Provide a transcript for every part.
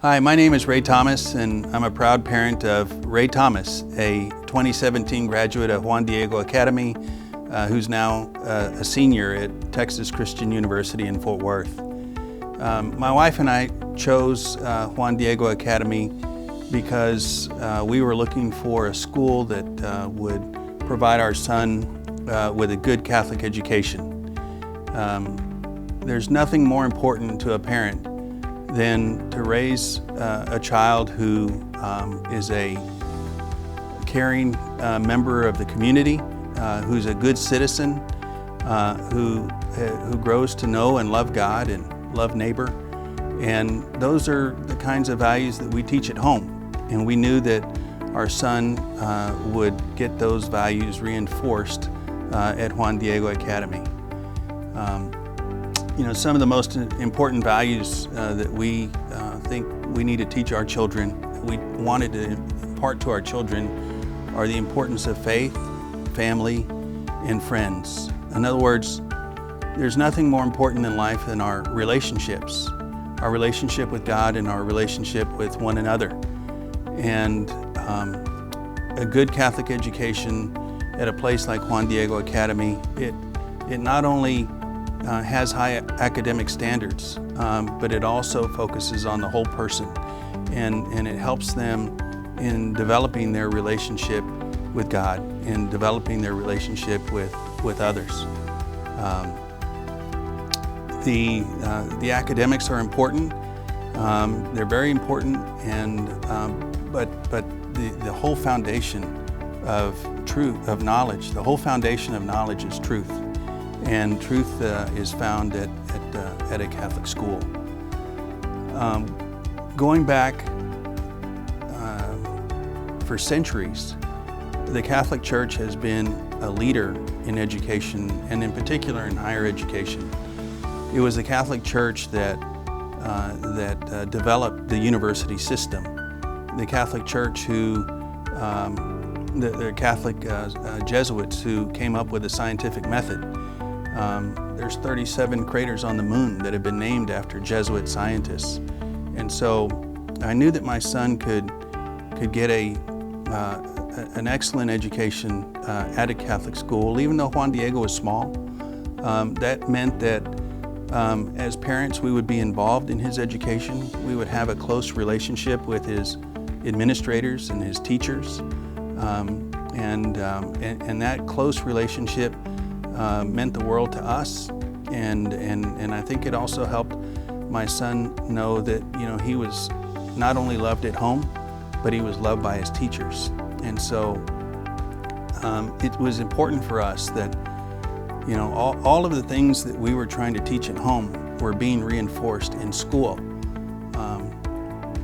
Hi, my name is Ray Thomas, and I'm a proud parent of Ray Thomas, a 2017 graduate of Juan Diego Academy, who's now a senior at Texas Christian University in Fort Worth. My wife and I chose Juan Diego Academy because we were looking for a school that would provide our son with a good Catholic education. There's nothing more important to a parent than to raise a child who is a caring member of the community, who's a good citizen, who grows to know and love God and love neighbor. And those are the kinds of values that we teach at home. And we knew that our son would get those values reinforced at Juan Diego Academy. Some of the most important values that we think we need to teach our children, that we wanted to impart to our children, are the importance of faith, family, and friends. In other words, there's nothing more important in life than our relationships, our relationship with God and our relationship with one another. And a good Catholic education at a place like Juan Diego Academy, it not only has high academic standards, but it also focuses on the whole person, and it helps them in developing their relationship with God and developing their relationship with others. The academics are important. They're very important, and but the whole foundation of truth, of knowledge, the whole foundation of knowledge is truth. And truth is found at a Catholic school. Going back for centuries, the Catholic Church has been a leader in education, and in particular in higher education. It was the Catholic Church that developed the university system. The Catholic Church the Catholic Jesuits who came up with the scientific method. There's 37 craters on the moon that have been named after Jesuit scientists. And so I knew that my son could get an excellent education at a Catholic school, even though Juan Diego was small. That meant that as parents, we would be involved in his education. We would have a close relationship with his administrators and his teachers. And that close relationship meant the world to us, and I think it also helped my son know that he was not only loved at home, but he was loved by his teachers. And so it was important for us that all of the things that we were trying to teach at home were being reinforced in school.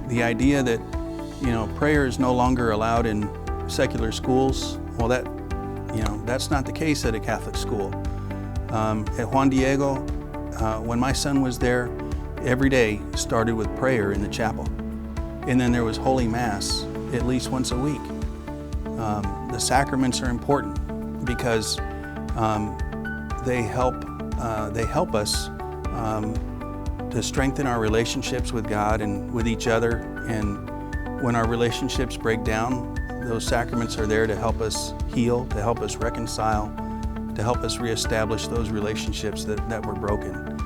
The idea that prayer is no longer allowed in secular schools, well, that's not the case at a Catholic school. At Juan Diego, when my son was there, every day started with prayer in the chapel. And then there was Holy Mass at least once a week. The sacraments are important because they help us to strengthen our relationships with God and with each other. And when our relationships break down, those sacraments are there to help us heal, to help us reconcile, to help us reestablish those relationships that were broken.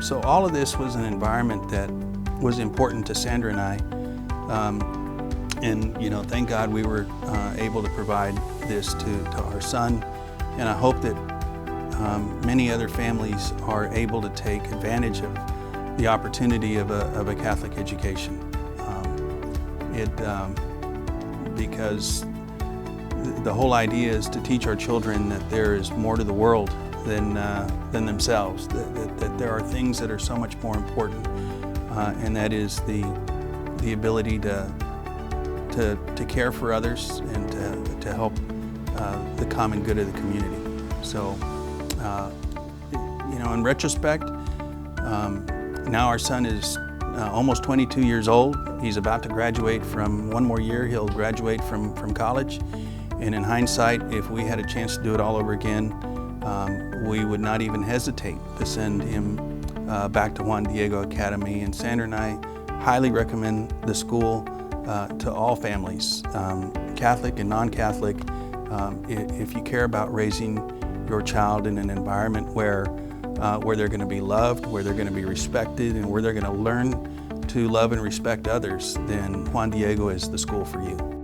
So all of this was an environment that was important to Sandra and I. And thank God we were able to provide this to our son. And I hope that many other families are able to take advantage of the opportunity of a Catholic education. Because the whole idea is to teach our children that there is more to the world than themselves, that there are things that are so much more important, and that is the ability to care for others and to help the common good of the community. So, in retrospect, now our son is almost 22 years old. He's about to graduate from one more year. He'll graduate from college. And in hindsight, if we had a chance to do it all over again, we would not even hesitate to send him back to Juan Diego Academy. And Sandra and I highly recommend the school to all families, Catholic and non-Catholic. If you care about raising your child in an environment where they're going to be loved, where they're going to be respected, and where they're going to learn to love and respect others, then Juan Diego is the school for you.